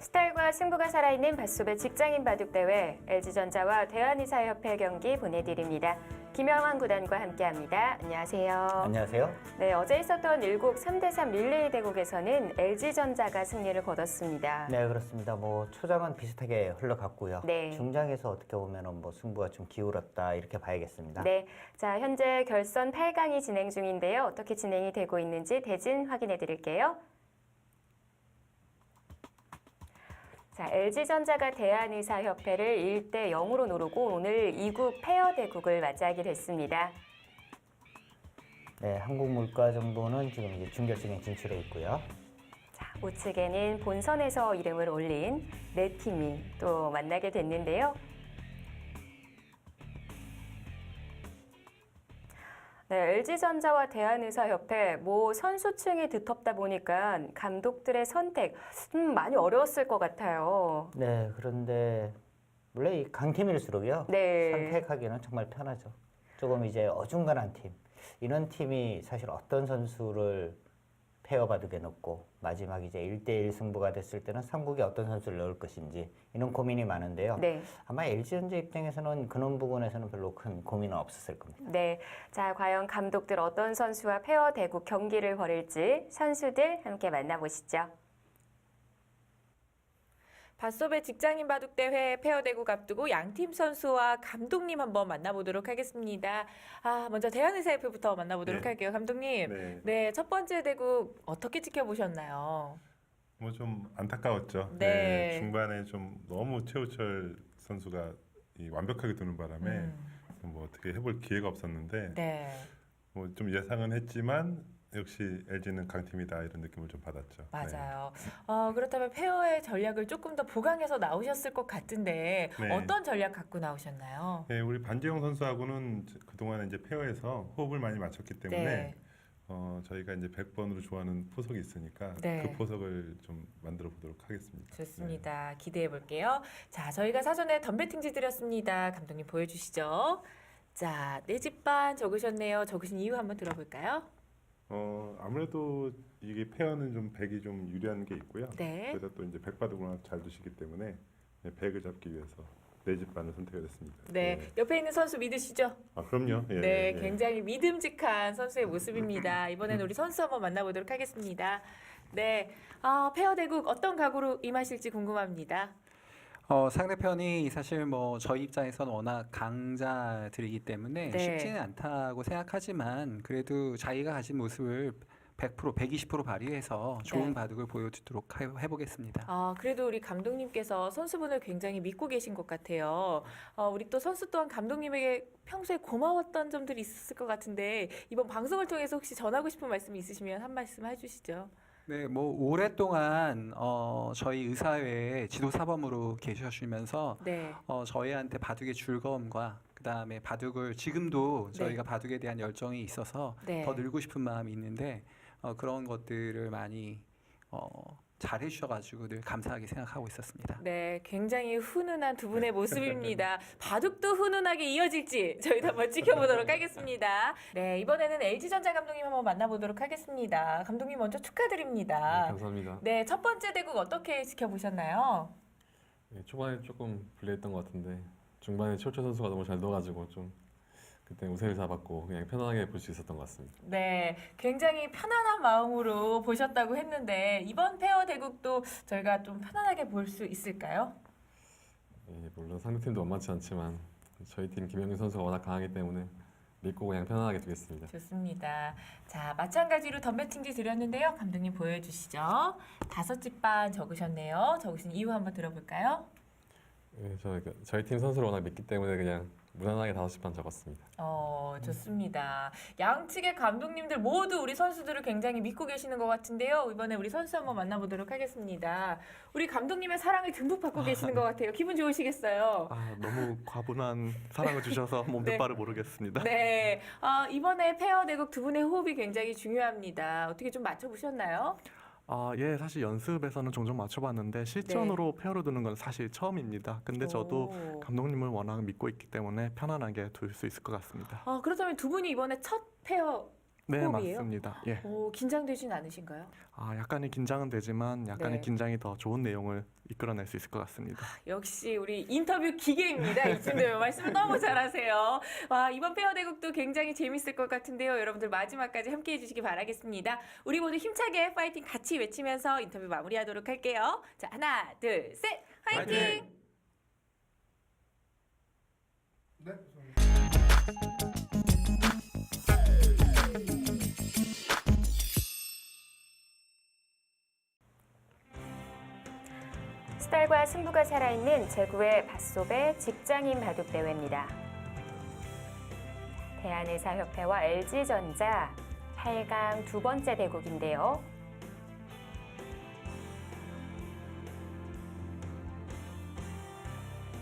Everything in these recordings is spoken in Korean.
스타일과 승부가 살아있는 밭소배 직장인 바둑대회 LG전자와 대한의사협회 경기 보내드립니다. 김영환 구단과 함께합니다. 안녕하세요. 안녕하세요. 네, 어제 있었던 일국 3대3 릴레이 대국에서는 LG전자가 승리를 거뒀습니다. 네, 그렇습니다. 초장은 비슷하게 흘러갔고요. 네. 중장에서 어떻게 보면 승부가 좀 기울었다 이렇게 봐야겠습니다. 네, 자 현재 결선 8강이 진행 중인데요. 어떻게 진행이 되고 있는지 대진 확인해 드릴게요. 자, LG전자가 대한의사협회를 1대 0으로 누르고 오늘 2국 페어 대국을 맞이하게 됐습니다. 네, 한국물가정보는 지금 이제 준결승에 진출해 있고요. 자, 우측에는 본선에서 이름을 올린 네 팀이 또 만나게 됐는데요. 네, LG전자와 대한의사협회 선수층이 두텁다 보니까 감독들의 선택 많이 어려웠을 것 같아요. 네, 그런데 원래 이 강팀일수록요. 네. 선택하기는 정말 편하죠. 조금 이제 어중간한 팀, 이런 팀이 사실 어떤 선수를 페어 바둑에 넣고 마지막 이제 1대1 승부가 됐을 때는 삼국에 어떤 선수를 넣을 것인지 이런 고민이 많은데요. 네. 아마 LG전자 입장에서는 그런 부분에서는 별로 큰 고민은 없었을 겁니다. 네, 자 과연 감독들 어떤 선수와 페어 대국 경기를 벌일지 선수들 함께 만나보시죠. 밭소배 직장인 바둑대회 페어대국 앞두고 양팀 선수와 감독님 한번 만나보도록 하겠습니다. 먼저 대한의사협회부터 만나보도록 네. 할게요. 감독님, 네. 네, 첫 번째 대국 어떻게 지켜보셨나요? 좀 안타까웠죠. 네. 중반에 좀 너무 최우철 선수가 완벽하게 두는 바람에 어떻게 해볼 기회가 없었는데 네, 좀 예상은 했지만 역시 LG는 강팀이다 이런 느낌을 좀 받았죠. 맞아요. 그렇다면 페어의 전략을 조금 더 보강해서 나오셨을 것 같은데 네. 어떤 전략 갖고 나오셨나요? 네, 우리 반지영 선수하고는 그동안 이제 페어에서 호흡을 많이 맞췄기 때문에 네. 저희가 이제 100번으로 좋아하는 포석이 있으니까 네. 그 포석을 좀 만들어 보도록 하겠습니다. 좋습니다. 기대해 볼게요. 자, 저희가 사전에 덤배팅지 드렸습니다. 감독님 보여주시죠. 자, 네 집반 적으셨네요. 적으신 이유 한번 들어볼까요? 아무래도 이게 페어는 좀 백이 좀 유리한 게 있고요. 네. 그래서 또 이제 백바둑을 워낙 잘 두시기 때문에 백을 잡기 위해서 네 집반을 선택했습니다. 네, 옆에 있는 선수 믿으시죠? 그럼요. 예, 네, 예. 굉장히 믿음직한 선수의 모습입니다. 이번에는 우리 선수 한번 만나보도록 하겠습니다. 네, 페어 대국 어떤 각오로 임하실지 궁금합니다. 상대편이 사실 저희 입장에서는 워낙 강자들이기 때문에 네. 쉽지는 않다고 생각하지만 그래도 자기가 가진 모습을 100%, 120% 발휘해서 좋은 네. 바둑을 보여주도록 해보겠습니다. 그래도 우리 감독님께서 선수분을 굉장히 믿고 계신 것 같아요. 우리 또 선수 또한 감독님에게 평소에 고마웠던 점들이 있었을 것 같은데 이번 방송을 통해서 혹시 전하고 싶은 말씀이 있으시면 한 말씀 해주시죠. 네, 오랫동안 저희 의사회에 지도 사범으로 계셔주면서 네, 저희한테 바둑의 즐거움과 그다음에 바둑을 지금도 네. 저희가 바둑에 대한 열정이 있어서 네. 더 늘고 싶은 마음이 있는데 그런 것들을 많이 잘 해주셔가지고 늘 감사하게 생각하고 있었습니다. 네, 굉장히 훈훈한 두 분의 모습입니다. 바둑도 훈훈하게 이어질지 저희도 한번 지켜보도록 하겠습니다. 네, 이번에는 LG전자 감독님 한번 만나보도록 하겠습니다. 감독님 먼저 축하드립니다. 감사합니다. 네, 첫 번째 대국 어떻게 지켜보셨나요? 네, 초반에 조금 불리했던 것 같은데 중반에 최우철 선수가 너무 잘 넣어가지고 좀 그때 우세를 잡았고 그냥 편안하게 볼 수 있었던 것 같습니다. 네, 굉장히 편안한 마음으로 보셨다고 했는데 이번 페어 대국도 저희가 좀 편안하게 볼 수 있을까요? 물론 상대팀도 만만치 않지만 저희 팀 김영균 선수가 워낙 강하기 때문에 믿고 그냥 편안하게 두겠습니다. 좋습니다. 자, 마찬가지로 덤배팅지 드렸는데요. 감독님 보여주시죠. 5집반 적으셨네요. 적으신 이유 한번 들어볼까요? 네, 저희 팀 선수를 워낙 믿기 때문에 그냥 무난하게 5판 적었습니다. 좋습니다. 양측의 감독님들 모두 우리 선수들을 굉장히 믿고 계시는 것 같은데요. 이번에 우리 선수 한번 만나보도록 하겠습니다. 우리 감독님의 사랑을 듬뿍 받고 계시는 것 같아요. 기분 좋으시겠어요? 너무 과분한 사랑을 주셔서 몸둘 네. 바를 모르겠습니다. 네. 이번에 페어 대국 두 분의 호흡이 굉장히 중요합니다. 어떻게 좀 맞춰보셨나요? 예, 사실 연습에서는 종종 맞춰봤는데 실전으로 페어를 두는 건 사실 처음입니다. 근데 저도 오. 감독님을 워낙 믿고 있기 때문에 편안하게 둘 수 있을 것 같습니다. 그렇다면 두 분이 이번에 첫 페어 네, 호흡이에요? 맞습니다. 예. 긴장되진 않으신가요? 약간의 긴장은 되지만 약간의 네. 긴장이 더 좋은 내용을 이끌어낼 수 있을 것 같습니다. 역시 우리 인터뷰 기계입니다. 이쯤 되면 말씀을 너무 잘하세요. 와, 이번 페어 대국도 굉장히 재밌을 것 같은데요. 여러분들 마지막까지 함께해 주시기 바라겠습니다. 우리 모두 힘차게 파이팅 같이 외치면서 인터뷰 마무리하도록 할게요. 자, 하나, 둘, 셋, 파이팅! 수달과 승부가 살아있는 제9회 밧소배 직장인 바둑대회입니다. 대한의사협회와 LG전자 8강 두 번째 대국인데요.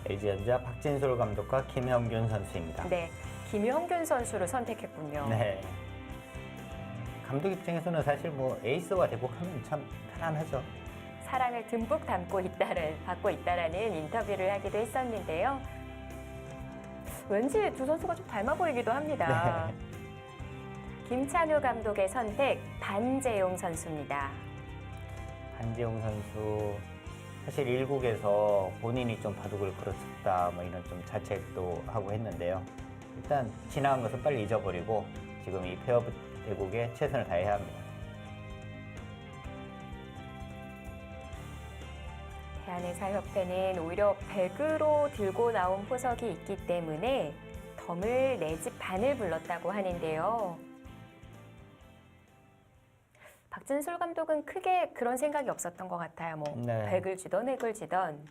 LG전자 박진솔 감독과 김형균 선수입니다. 네, 김형균 선수를 선택했군요. 네. 감독 입장에서는 사실 뭐 에이스와 대국하면 참 편안하죠. 사랑을 듬뿍 받고 있다라는 인터뷰를 하기도 했었는데요. 왠지 두 선수가 좀 닮아 보이기도 합니다. 네. 김찬우 감독의 선택 반재용 선수입니다. 반지용 선수 사실 1국에서 본인이 좀 바둑을 그렇다 뭐 이런 좀 자책도 하고 했는데요. 일단 지나간 것은 빨리 잊어버리고 지금 이 페어 대국에 최선을 다해야 합니다. 대한의사협회는 오히려 100으로 들고 나온 포석이 있기 때문에 덤을 내지 반을 불렀다고 하는데요. 박진솔 감독은 크게 그런 생각이 없었던 것 같아요. 뭐 네. 100을 주던 100을 주던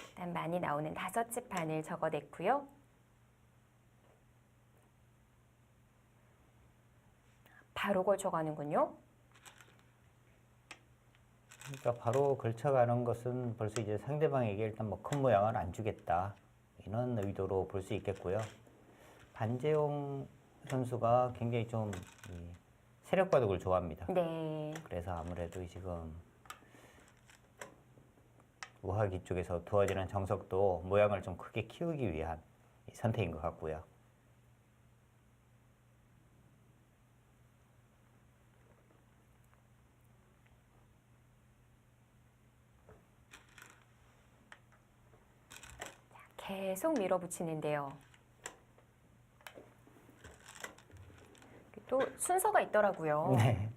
일단 많이 나오는 5집 반을 적어냈고요. 바로 걸쳐가는군요. 그러니까 바로 걸쳐가는 것은 벌써 이제 상대방에게 일단 뭐 큰 모양을 안 주겠다 이런 의도로 볼 수 있겠고요. 반재용 선수가 굉장히 좀 세력 바둑을 좋아합니다. 네. 그래서 아무래도 지금 우하기 쪽에서 두어지는 정석도 모양을 좀 크게 키우기 위한 선택인 것 같고요. 계속 밀어붙이는데요. 또 순서가 있더라고요. 네.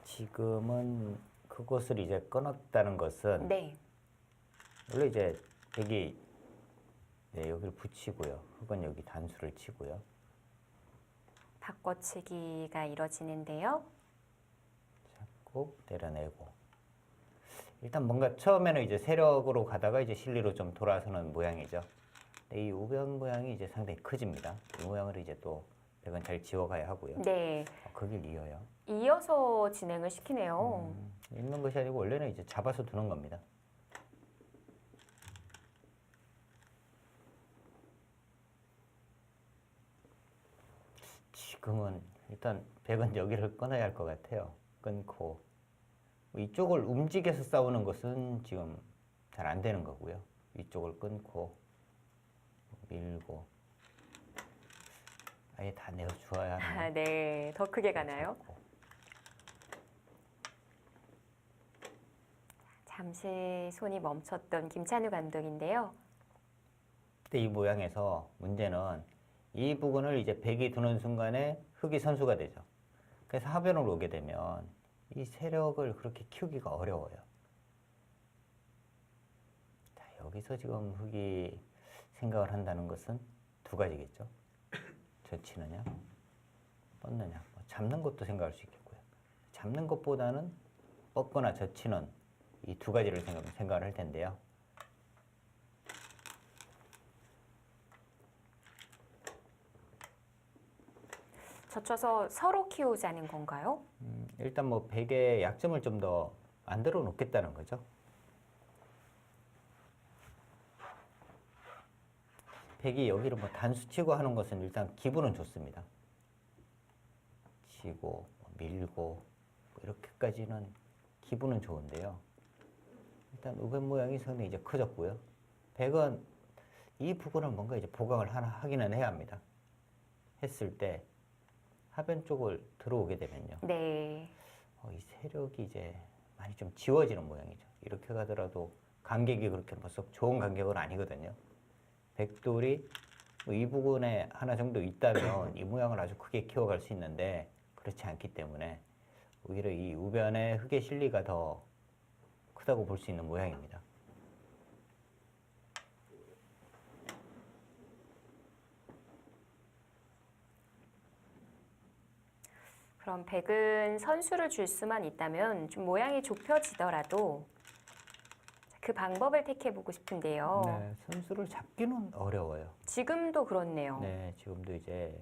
지금은 그것을 이제 끊었다는 것은 네. 원래 이제 여기 여기를 붙이고요. 흙은 여기 단수를 치고요. 바꿔치기가 이뤄지는데요. 잡고 내려내고. 일단 뭔가 처음에는 이제 세력으로 가다가 이제 실리로 좀 돌아서는 모양이죠. 근데 이 우변 모양이 이제 상당히 커집니다. 이 모양을 이제 또 백은 잘 지워가야 하고요. 네. 그길 이어요. 이어서 진행을 시키네요. 읽는 것이 아니고 원래는 이제 잡아서 두는 겁니다. 지금은 일단 백은 여기를 끊어야 할 것 같아요. 끊고 이쪽을 움직여서 싸우는 것은 지금 잘 안 되는 거고요. 이쪽을 끊고 밀고 아예 다 내어 주어야 하는. 아, 네. 더 크게 가나요? 잠시 손이 멈췄던 김찬우 감독인데요. 근데 이 모양에서 문제는 이 부분을 이제 백이 두는 순간에 흑이 선수가 되죠. 그래서 하변으로 오게 되면 이 세력을 그렇게 키우기가 어려워요. 자, 여기서 지금 흑이 생각을 한다는 것은 두 가지겠죠. 젖히느냐, 뻗느냐. 뭐 잡는 것도 생각할 수 있겠고요. 잡는 것보다는 뻗거나 젖히는 이 두 가지를 생각을 할 텐데요. 젖혀서 서로 키우자는 건가요? 일단 뭐 백의 약점을 좀 더 만들어 놓겠다는 거죠. 백이 여기를 뭐 단수 치고 하는 것은 일단 기분은 좋습니다. 붙이고 밀고 뭐 이렇게까지는 기분은 좋은데요. 일단 우변 모양이 상당히 이제 커졌고요. 백은 이 부분은 뭔가 이제 보강을 하나 하기는 해야 합니다. 했을 때 하변 쪽을 들어오게 되면요. 네. 이 세력이 이제 많이 좀 지워지는 모양이죠. 이렇게 가더라도 간격이 그렇게 뭐 썩 좋은 간격은 아니거든요. 백돌이 뭐 이 부분에 하나 정도 있다면 이 모양을 아주 크게 키워갈 수 있는데 그렇지 않기 때문에 오히려 이 우변의 흙의 실리가 더 크다고 볼 수 있는 모양입니다. 그럼 백은 선수를 줄 수만 있다면 좀 모양이 좁혀지더라도 그 방법을 택해보고 싶은데요. 네, 선수를 잡기는 어려워요. 지금도 그렇네요. 네, 지금도 이제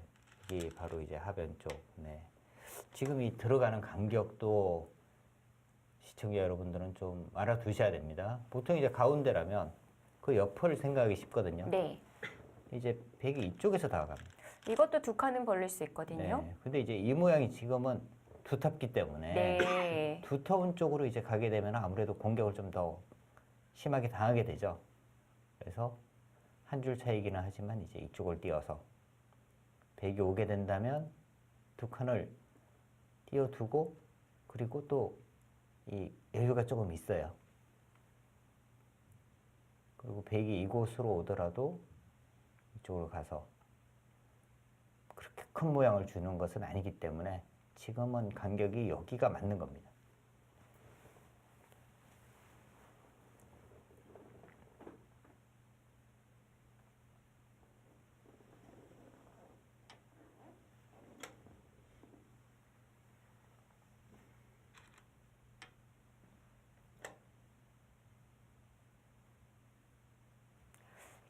여기 바로 이제 하변 쪽. 네. 지금 이 들어가는 간격도 시청자 여러분들은 좀 알아두셔야 됩니다. 보통 이제 가운데라면 그 옆을 생각하기 쉽거든요. 네. 이제 백이 이쪽에서 다가갑니다. 이것도 두 칸은 벌릴 수 있거든요. 네. 근데 이제 이 모양이 지금은 두텁기 때문에 네. 두터운 쪽으로 이제 가게 되면 아무래도 공격을 좀 더 심하게 당하게 되죠. 그래서 한 줄 차이기는 하지만 이제 이쪽을 띄어서 백이 오게 된다면 두 칸을 띄어두고 그리고 또 이 여유가 조금 있어요. 그리고 백이 이곳으로 오더라도 이쪽으로 가서 그렇게 큰 모양을 주는 것은 아니기 때문에 지금은 간격이 여기가 맞는 겁니다.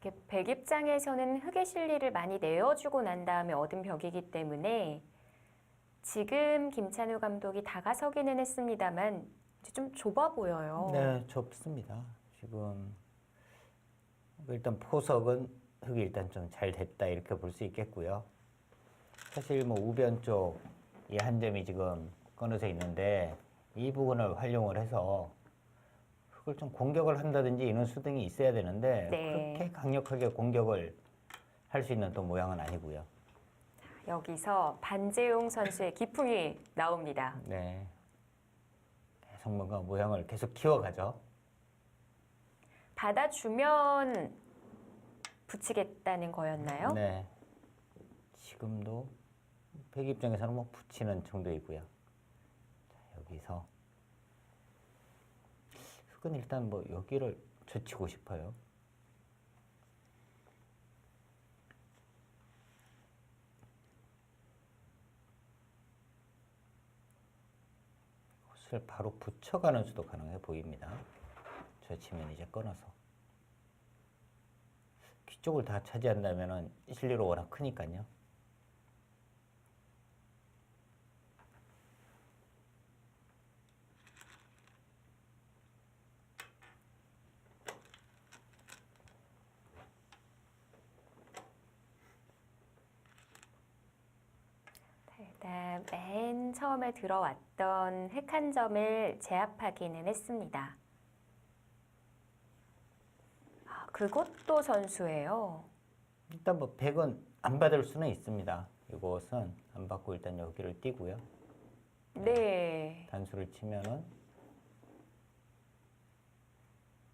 이렇게 백 입장에서는 흙의 실리를 많이 내어주고 난 다음에 얻은 벽이기 때문에 지금 김찬우 감독이 다가서기는 했습니다만 이제 좀 좁아 보여요. 네, 좁습니다. 지금 일단 포석은 흙이 일단 좀 잘 됐다 이렇게 볼 수 있겠고요. 사실 뭐 우변 쪽 이 한 점이 지금 끊어져 있는데 이 부분을 활용을 해서 흙을 좀 공격을 한다든지 이런 수등이 있어야 되는데 네. 그렇게 강력하게 공격을 할 수 있는 또 모양은 아니고요. 여기서 반재용 선수의 기풍이 나옵니다. 네, 계속 뭔가 모양을 계속 키워가죠. 받아주면 붙이겠다는 거였나요? 네. 지금도 백 입장에서는 뭐 붙이는 정도이고요. 자, 여기서 흙은 일단 뭐 여기를 젖히고 싶어요. 흙을 바로 붙여가는 수도 가능해 보입니다. 젖히면 이제 끊어서. 귀 쪽을 다 차지한다면은 실리로 워낙 크니까요. 일단 맨 처음에 들어왔던 흙 한 점을 제압하기는 했습니다. 그것도 선수예요. 일단 뭐 100은 안 받을 수는 있습니다. 이것은 안 받고 일단 여기를 띄고요. 네. 단수를 치면은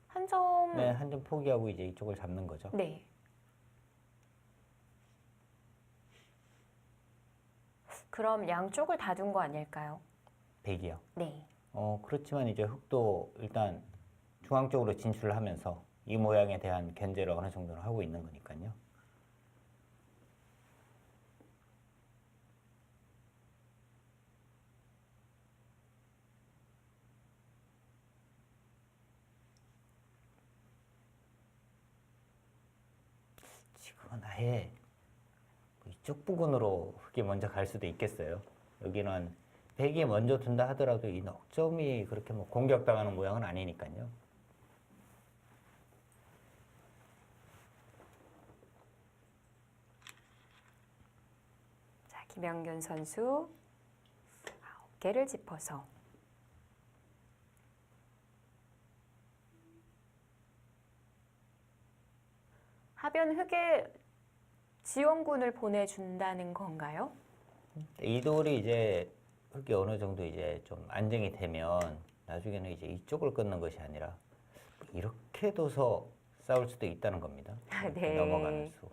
한 점. 네, 한 점 포기하고 이제 이쪽을 잡는 거죠. 네. 그럼 양쪽을 다 둔 거 아닐까요? 100이요. 네. 그렇지만 이제 흙도 일단 중앙 쪽으로 진출을 하면서 이 모양에 대한 견제를 어느 정도는 하고 있는 거니까요. 지금은 아예 이쪽 부분으로 흙이 먼저 갈 수도 있겠어요. 여기는 100이 먼저 둔다 하더라도 이 넉점이 그렇게 뭐 공격당하는 모양은 아니니까요. 자, 김영균 선수 어깨를 짚어서. 하변 흙에 지원군을 보내준다는 건가요? 이 돌이 이제 흙이 어느 정도 이제 좀 안정이 되면 나중에는 이제 이쪽을 끊는 것이 아니라 이렇게 둬서 싸울 수도 있다는 겁니다. 아, 이렇게 네. 넘어가는 수.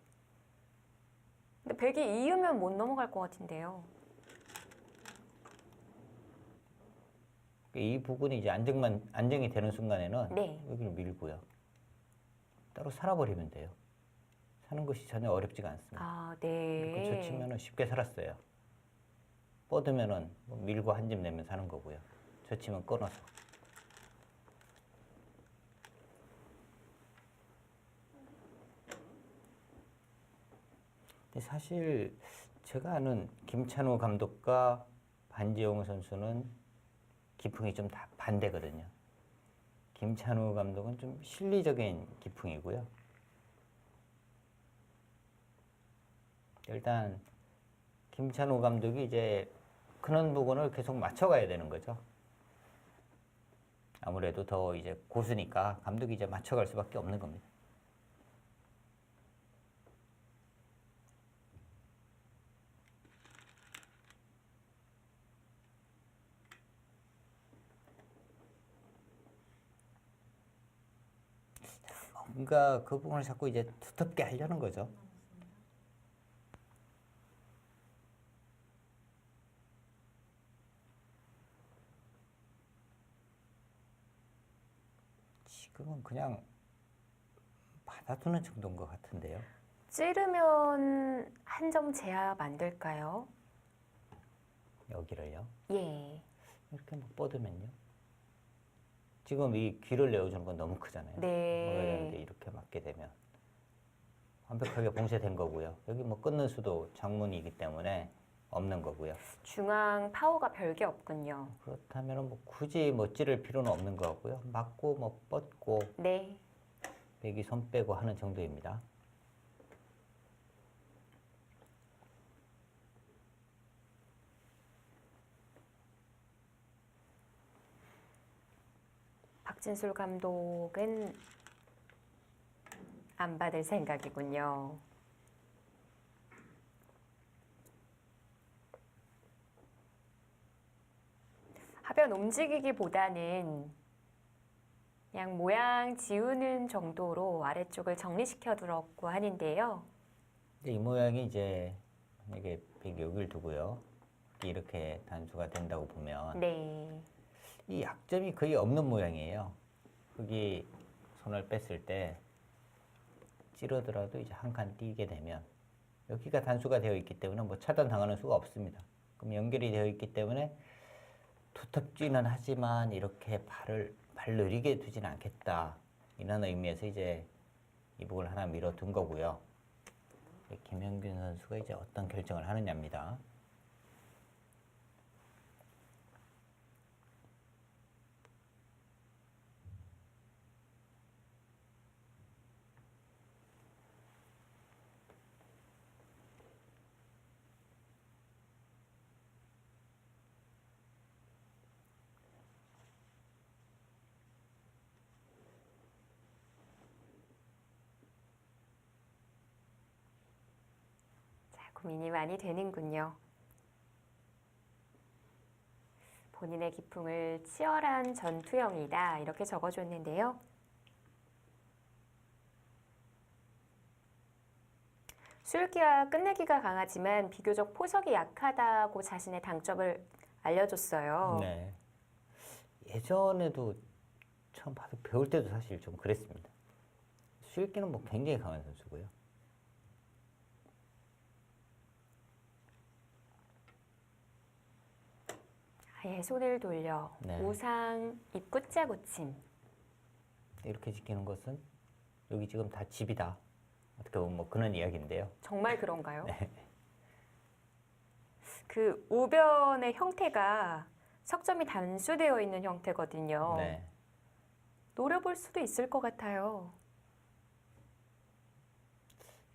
근데 백이 이으면 못 넘어갈 것 같은데요. 이 부분이 이제 안정이 되는 순간에는 네. 여기를 밀고요. 따로 살아버리면 돼요. 사는 것이 전혀 어렵지가 않습니다. 아, 이렇게 네. 젖히면은 쉽게 살았어요. 뻗으면은 뭐 밀고 한 집 내면 사는 거고요. 젖히면 끊어서. 근데 사실 제가 아는 김찬호 감독과 반지용 선수는 기풍이 좀 다 반대거든요. 김찬호 감독은 좀 실리적인 기풍이고요. 일단 김찬호 감독이 이제 그런 부분을 계속 맞춰가야 되는 거죠. 아무래도 더 이제 고수니까 감독이 이제 맞춰갈 수밖에 없는 겁니다. 뭔가 그 부분을 자꾸 이제 두텁게 하려는 거죠. 지금은 그냥 받아두는 정도인 것 같은데요. 찌르면 한 점 제압 안 될까요? 여기를요. 예. 이렇게 막 뻗으면요. 지금 이 귀를 내어주는 건 너무 크잖아요. 네. 먹어야 되는데 이렇게 맞게 되면 완벽하게 봉쇄된 거고요. 여기 뭐 끊는 수도 장문이기 때문에 없는 거고요. 중앙 파워가 별게 없군요. 그렇다면 뭐 굳이 뭐 찌를 필요는 없는 거 같고요. 맞고 뭐 뻗고 네. 백이 손 빼고 하는 정도입니다. 박진술 감독은 안 받을 생각이군요. 하변 움직이기보다는 그냥 모양 지우는 정도로 아래쪽을 정리시켜 두려고 하는데요. 근데 이 모양이 이제 이게 백이 여기를 두고요. 이렇게 단수가 된다고 보면 네. 이 약점이 거의 없는 모양이에요. 흙이 손을 뺐을 때 찌르더라도 이제 한 칸 띄게 되면 여기가 단수가 되어 있기 때문에 뭐 차단당하는 수가 없습니다. 그럼 연결이 되어 있기 때문에 두텁지는 하지만 이렇게 발 느리게 두지는 않겠다. 이런 의미에서 이제 이 부분을 하나 밀어둔 거고요. 김현균 선수가 이제 어떤 결정을 하느냐입니다. 자, 고민이 많이 되는군요. 본인의 기풍을 치열한 전투형이다 이렇게 적어줬는데요. 술기와 끝내기가 강하지만 비교적 포석이 약하다고 자신의 장점을 알려줬어요. 네. 예전에도 처음 봐도 배울 때도 사실 좀 그랬습니다. 수익기는 뭐 굉장히 강한 선수고요. 아예 손을 돌려 네. 우상 입구자 고침. 이렇게 지키는 것은 여기 지금 다 집이다. 어떻게 보면 뭐 그런 이야기인데요. 정말 그런가요? 네. 그 우변의 형태가 석점이 단수되어 있는 형태거든요. 네. 노려볼 수도 있을 것 같아요.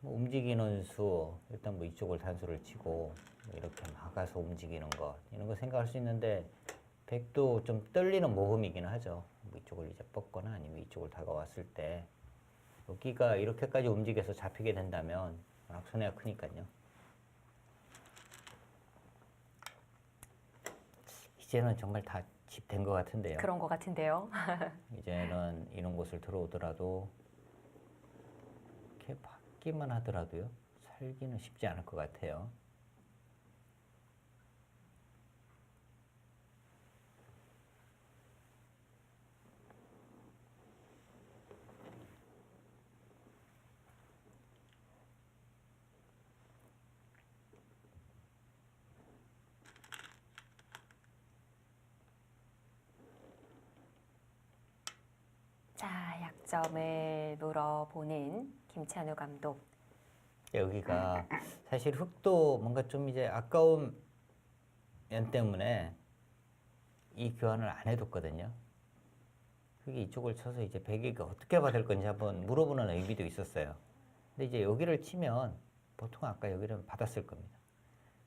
뭐 움직이는 수 일단 뭐 이쪽을 단수를 치고 뭐 이렇게 막아서 움직이는 것 이런 거 생각할 수 있는데 백도 좀 떨리는 모험이긴 하죠. 뭐 이쪽을 이제 뻗거나 아니면 이쪽을 다가왔을 때 여기가 이렇게까지 움직여서 잡히게 된다면 워낙 손해가 크니까요. 이제는 정말 다 집된 것 같은데요. 그런 것 같은데요. 이제는 이런 곳을 들어오더라도 이렇게 받기만 하더라도요. 살기는 쉽지 않을 것 같아요. 자, 약점을 물어보는 김찬우 감독. 여기가 사실 흙도 뭔가 좀 이제 아까운 면 때문에 이 교환을 안 해뒀거든요. 흙이 이쪽을 쳐서 이제 백이가 어떻게 받을 건지 한번 물어보는 의미도 있었어요. 근데 이제 여기를 치면 보통 아까 여기를 받았을 겁니다.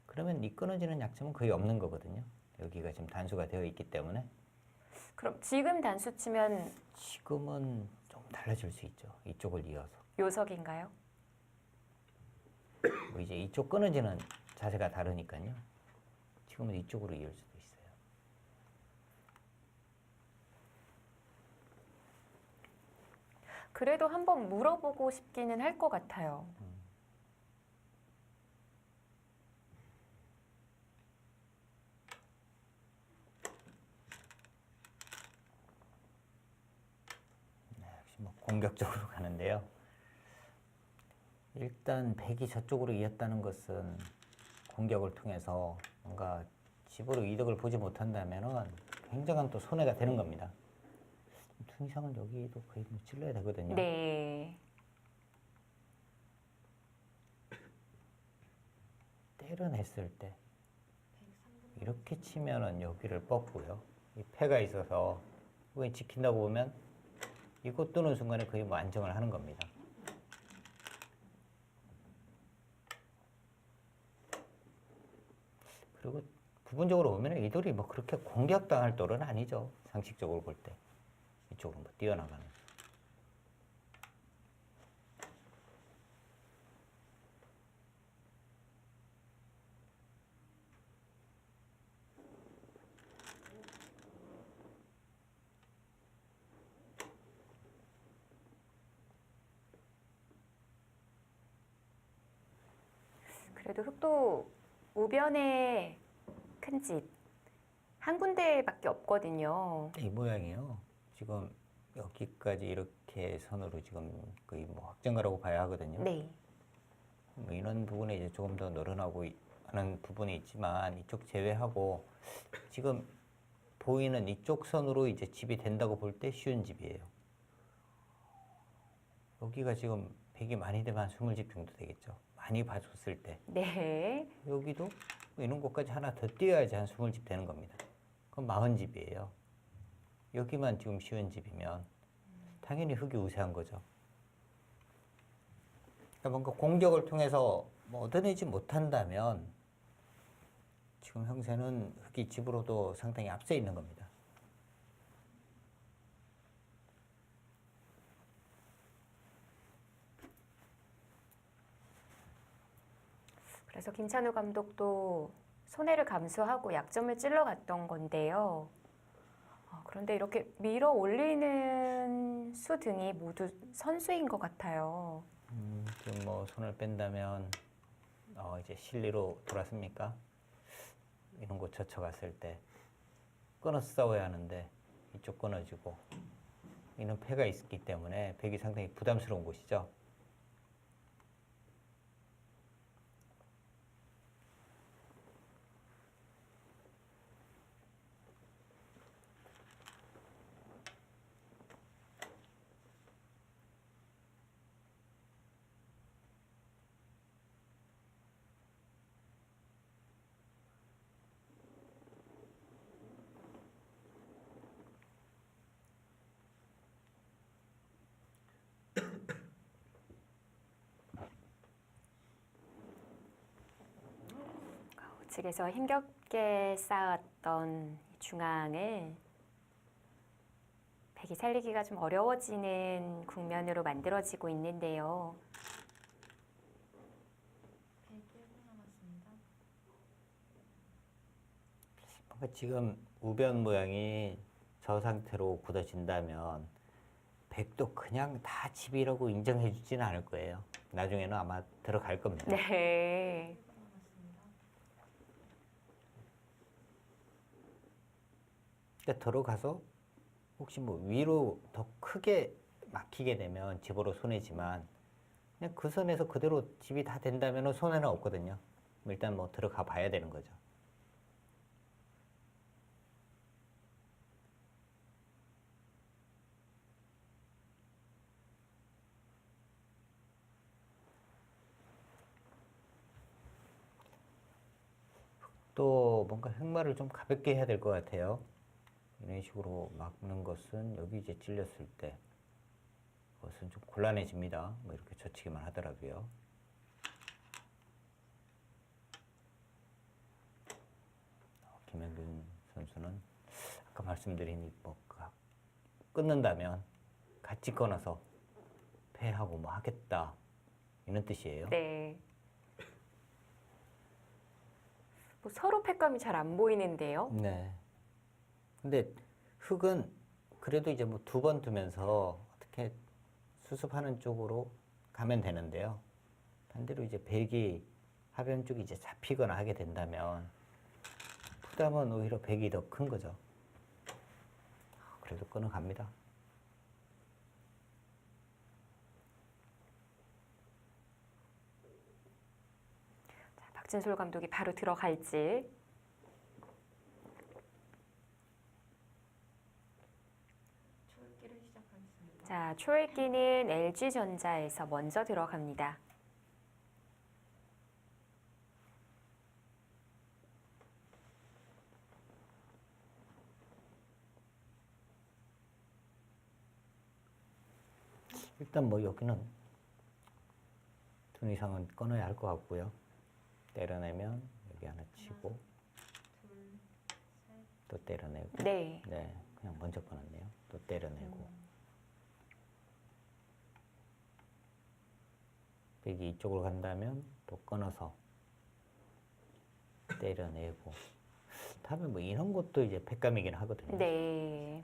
그러면 이 끊어지는 약점은 거의 없는 거거든요. 여기가 지금 단수가 되어 있기 때문에 그럼 지금 단수 치면 지금은 좀 달라질 수 있죠. 이쪽을 이어서. 요석인가요? 뭐 이제 이쪽 끊어지는 자세가 다르니까요. 지금은 이쪽으로 이을 수도 있어요. 그래도 한번 물어보고 싶기는 할 것 같아요. 역시 뭐 공격적으로 가는데요. 일단 백이 저쪽으로 이었다는 것은 공격을 통해서 뭔가 집으로 이득을 보지 못한다면은 굉장한 또 손해가 되는 겁니다. 퉁이상은 여기도 거의 뭐 찔러야 되거든요. 네. 때려냈을 때 이렇게 치면은 여기를 뻗고요. 이 패가 있어서 왜 지킨다고 보면 이거 뜨는 순간에 거의 뭐 안정을 하는 겁니다. 그리고 부분적으로 보면 이 돌이 뭐 그렇게 공격당할 돌은 아니죠. 상식적으로 볼 때. 이쪽으로 뭐 뛰어나가는. 그래도 흑도 우변에 큰 집 한 군데밖에 없거든요. 이 모양이요. 지금 여기까지 이렇게 선으로 지금 거의 뭐 확정가라고 봐야 하거든요. 네. 뭐 이런 부분에 이제 조금 더 늘어나고 하는 부분이 있지만 이쪽 제외하고 지금 보이는 이쪽 선으로 이제 집이 된다고 볼 때 쉬운 집이에요. 여기가 지금 백이 많이 되면 한 20집 정도 되겠죠. 많이 봐줬을 때. 네. 여기도 이런 곳까지 하나 더 띄어야지 한 20집 되는 겁니다. 그럼 40집이에요. 여기만 지금 쉬운 집이면 당연히 흙이 우세한 거죠. 그러니까 뭔가 공격을 통해서 뭐 얻어내지 못한다면 지금 형세는 흙이 집으로도 상당히 앞서 있는 겁니다. 그래서 김찬우 감독도 손해를 감수하고 약점을 찔러갔던 건데요. 그런데 이렇게 밀어 올리는 수 등이 모두 선수인 것 같아요. 지금 뭐 손을 뺀다면 이제 실리로 돌았습니까? 이런 곳 젖혀갔을 때 끊어서 싸워야 하는데 이쪽 끊어지고 이는 패가 있기 때문에 백이 상당히 부담스러운 곳이죠. 좌측에서 힘겹게 쌓았던 중앙을 백이 살리기가 좀 어려워지는 국면으로 만들어지고 있는데요. 뭔가 지금 우변 모양이 저 상태로 굳어진다면 백도 그냥 다 집이라고 인정해 주지는 않을 거예요. 나중에는 아마 들어갈 겁니다. 네. 근데 들어가서 혹시 뭐 위로 더 크게 막히게 되면 집으로 손해지만 그냥 그 선에서 그대로 집이 다 된다면 손해는 없거든요. 일단 뭐 들어가 봐야 되는 거죠. 또 뭔가 흑마를 좀 가볍게 해야 될 것 같아요. 이런 식으로 막는 것은 여기 이제 찔렸을 때 그것은 좀 곤란해집니다. 뭐 이렇게 젖히기만 하더라도요. 김현균 선수는 아까 말씀드린 뭐 끊는다면 같이 끊어서 패하고 뭐 하겠다 이런 뜻이에요. 네. 뭐 서로 패감이 잘 안 보이는데요. 네. 근데 흑은 그래도 이제 뭐 2번 두면서 어떻게 수습하는 쪽으로 가면 되는데요. 반대로 이제 백이 하변 쪽이 이제 잡히거나 하게 된다면 부담은 오히려 백이 더 큰 거죠. 그래도 끊어갑니다. 자, 박진솔 감독이 바로 들어갈지. 자, 초읽기는 LG전자에서 먼저 들어갑니다. 일단 뭐 여기는 둔 이상은 끊어야 할 것 같고요. 때려내면 여기 하나 치고 또 때려내고 네. 네, 그냥 먼저 끊었네요. 또 때려내고 백이 이쪽으로 간다면 또 끊어서 때려내고 다음에 뭐 이런 것도 이제 백감이긴 하거든요. 네.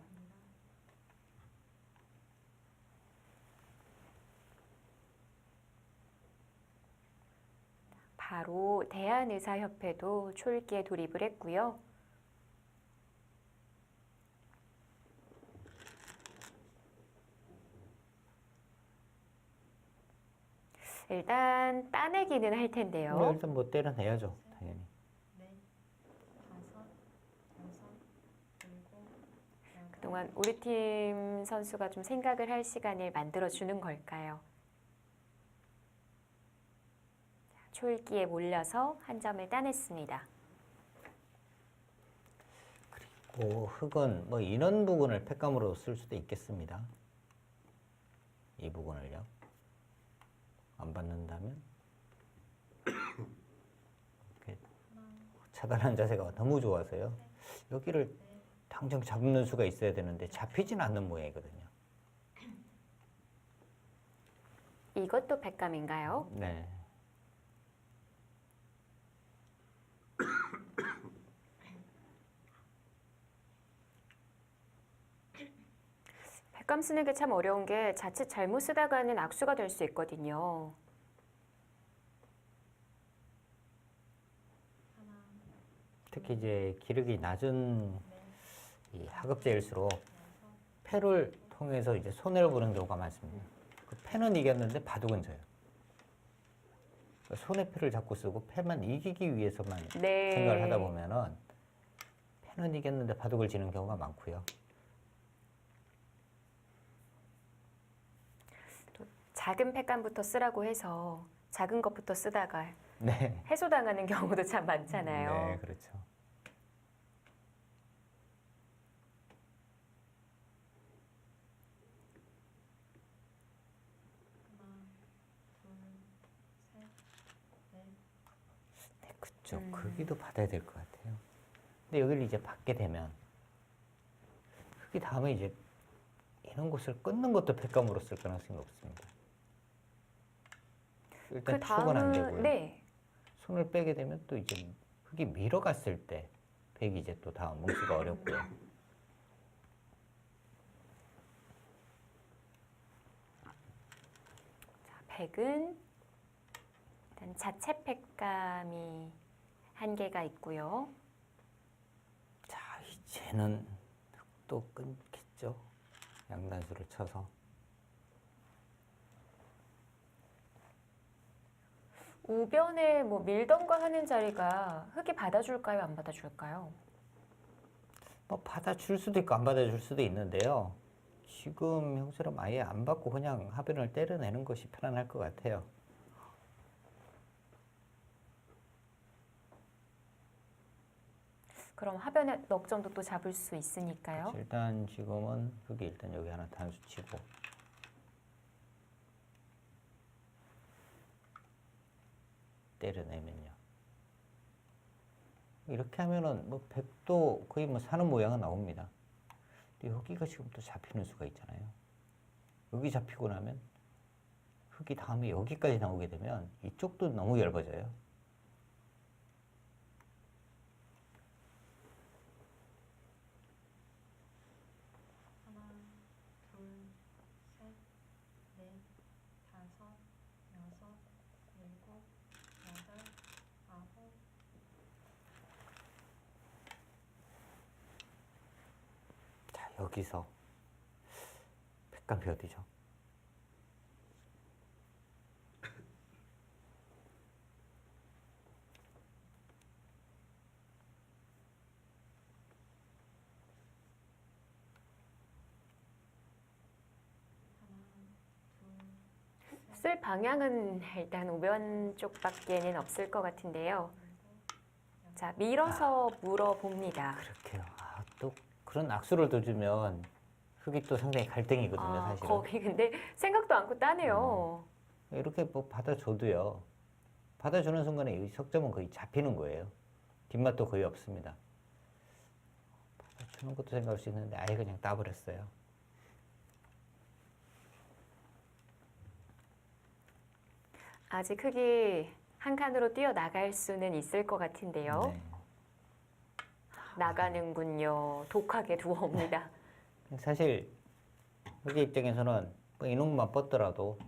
바로 대한의사협회도 초읽기에 돌입을 했고요. 일단 따내기는 할 텐데요. 네, 일단 뭐 때려내야죠, 당연히. 그동안 우리 팀 선수가 좀 생각을 할 시간을 만들어주는 걸까요? 초읽기에 몰려서 한 점을 따냈습니다. 그리고 흑은 뭐 이런 부분을 패감으로 쓸 수도 있겠습니다. 이 부분을요. 안 받는다면 이렇게 차단한 자세가 너무 좋아서요. 여기를 당장 잡는 수가 있어야 되는데 잡히진 않는 모양이거든요. 이것도 백감인가요? 네. 백감 쓰는 게 참 어려운 게 자칫 잘못 쓰다가는 악수가 될 수 있거든요. 특히 이제 기력이 낮은 이 하급제일수록 패를 통해서 이제 손해를 보는 경우가 많습니다. 그 패는 이겼는데 바둑은 져요. 손해 패를 자꾸 쓰고 패만 이기기 위해서만 네. 생각을 하다 보면은 패는 이겼는데 바둑을 지는 경우가 많고요. 작은 패감부터 쓰라고 해서 작은 것부터 쓰다가 네. 해소당하는 경우도 참 많잖아요. 네, 그렇죠. 그렇죠. 크기도 받아야 될 것 같아요. 근데 여기를 이제 받게 되면 흑이 다음에 이제 이런 곳을 끊는 것도 백감으로 쓸 가능성이 없습니다. 일단 그 축은 안 되고요. 다음은 네. 손을 빼게 되면 또 이제 흑이 밀어갔을 때 백이 이제 또 다음 뭉치가 어렵고요. 자, 백은 일단 자체 팩감이 한계가 있고요. 자, 이제는 흑도 끊겠죠. 양단수를 쳐서. 우변에 뭐 밀던가 하는 자리가 흑이 받아줄까요? 안 받아줄까요? 뭐 받아줄 수도 있고 안 받아줄 수도 있는데요. 지금 형처럼 아예 안 받고 그냥 하변을 때려내는 것이 편안할 것 같아요. 그럼 하변에 넉 정도 또 잡을 수 있으니까요. 일단 지금은 흑이 일단 여기 하나 단수 치고 때려내면요. 이렇게 하면은 뭐 백도 거의 뭐 사는 모양은 나옵니다. 근데 여기가 지금 또 잡히는 수가 있잖아요. 여기 잡히고 나면 흑이 다음에 여기까지 나오게 되면 이쪽도 너무 얇아져요. 자, 여기서 백감이 어디죠? 쓸 방향은 일단 우변 쪽밖에는 없을 것 같은데요. 자, 밀어서 물어봅니다. 그렇게요. 아, 또 그런 악수를 둬주면 흑이 또 상당히 갈등이거든요, 아, 사실은. 거기 근데 생각도 않고 따네요. 이렇게 뭐 받아줘도요. 받아주는 순간에 이 석점은 거의 잡히는 거예요. 뒷맛도 거의 없습니다. 받아주는 것도 생각할 수 있는데 아예 그냥 따버렸어요. 아직 흑이 한 칸으로 뛰어나갈 수는 있을 것 같은데요. 네. 나가는군요. 독하게 두어옵니다. 사실 흑의 입장에서는 뭐 이놈만 뻗더라도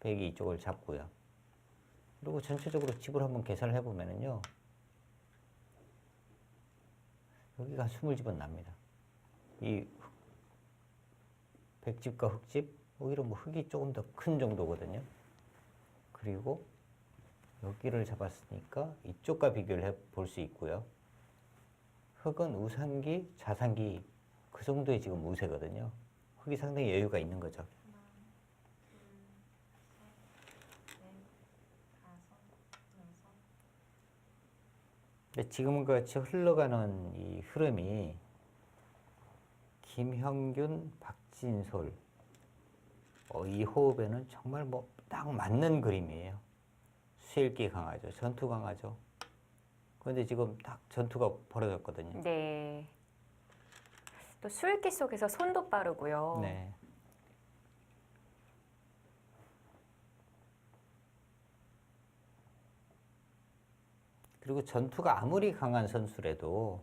백이 이쪽을 잡고요. 그리고 전체적으로 집을 한번 계산을 해보면은요. 여기가 20집은 납니다. 이 백집과 흑집, 오히려 뭐 흑이 조금 더 큰 정도거든요. 그리고 여기를 잡았으니까 이쪽과 비교를 해볼 수 있고요. 흑은 우상기, 자상기 그 정도의 지금 우세거든요. 흑이 상당히 여유가 있는 거죠. 근데 지금 같이 흘러가는 이 흐름이 김형균, 박진솔 이 호흡에는 정말 뭐 딱 맞는 그림이에요. 수일기 강하죠. 전투 강하죠. 그런데 지금 딱 전투가 벌어졌거든요. 네. 또 수일기 속에서 손도 빠르고요. 네. 그리고 전투가 아무리 강한 선수라도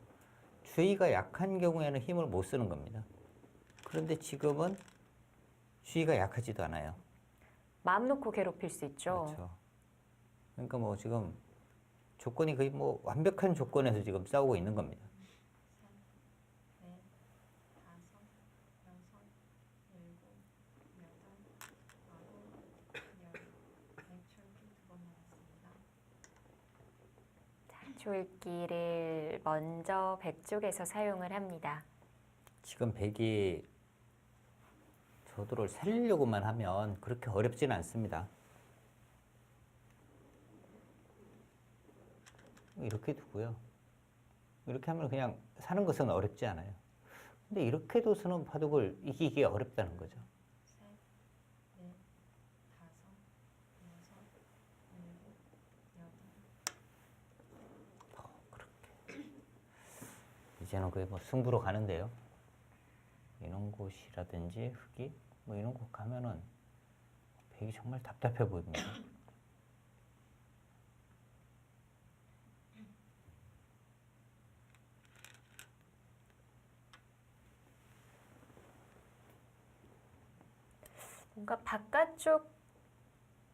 주의가 약한 경우에는 힘을 못 쓰는 겁니다. 그런데 지금은 주의가 약하지도 않아요. 마음 놓고 괴롭힐 수 있죠. 그렇죠. 그러니까 뭐 지금 조건이 거의 뭐 완벽한 조건에서 지금 싸우고 있는 겁니다. 조일기를 먼저 백 쪽에서 사용을 합니다. 지금 백이 저도를 살리려고만 하면 그렇게 어렵지는 않습니다. 이렇게 두고요. 이렇게 하면 그냥 사는 것은 어렵지 않아요. 근데 이렇게 둬서는 바둑을 이기기 어렵다는 거죠. 이제는 거의 뭐 승부로 가는데요. 이런 곳이라든지 흙이 뭐 이런 곳 가면은 백이 정말 답답해 보입니다. 뭔가 바깥쪽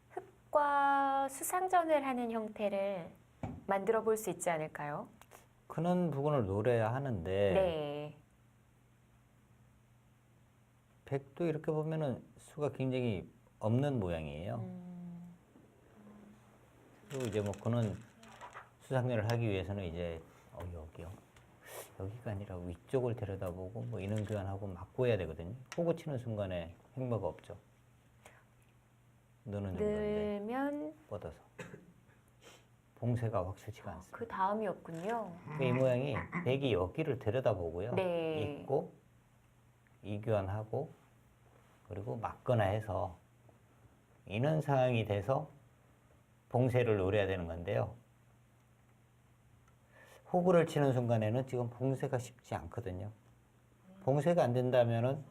흙과 수상전을 하는 형태를 만들어 볼 수 있지 않을까요? 그런 부분을 노려야 하는데 네. 백도 이렇게 보면은 수가 굉장히 없는 모양이에요. 그리고 이제 뭐 그는 수상전을 하기 위해서는 이제 여기요. 여기가 아니라 위쪽을 들여다보고 뭐 인원 교환하고 맞고 해야 되거든요. 호구 치는 순간에 행마가 없죠. 느는 정도인데 늘면 뻗어서 봉쇄가 확실치가 않습니다. 그 다음이 없군요. 이 모양이 백이 여기를 들여다보고요. 네. 있고 이교환하고 그리고 맞거나 해서 이런 상황이 돼서 봉쇄를 노려야 되는 건데요. 호구를 치는 순간에는 지금 봉쇄가 쉽지 않거든요. 봉쇄가 안 된다면은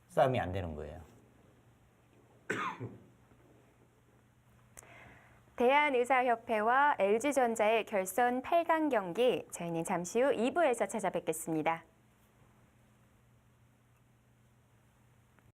싸움이 안 되는 거예요. 대한의사협회와 LG전자의 결선 8강 경기 저희는 잠시 후 2부에서 찾아뵙겠습니다.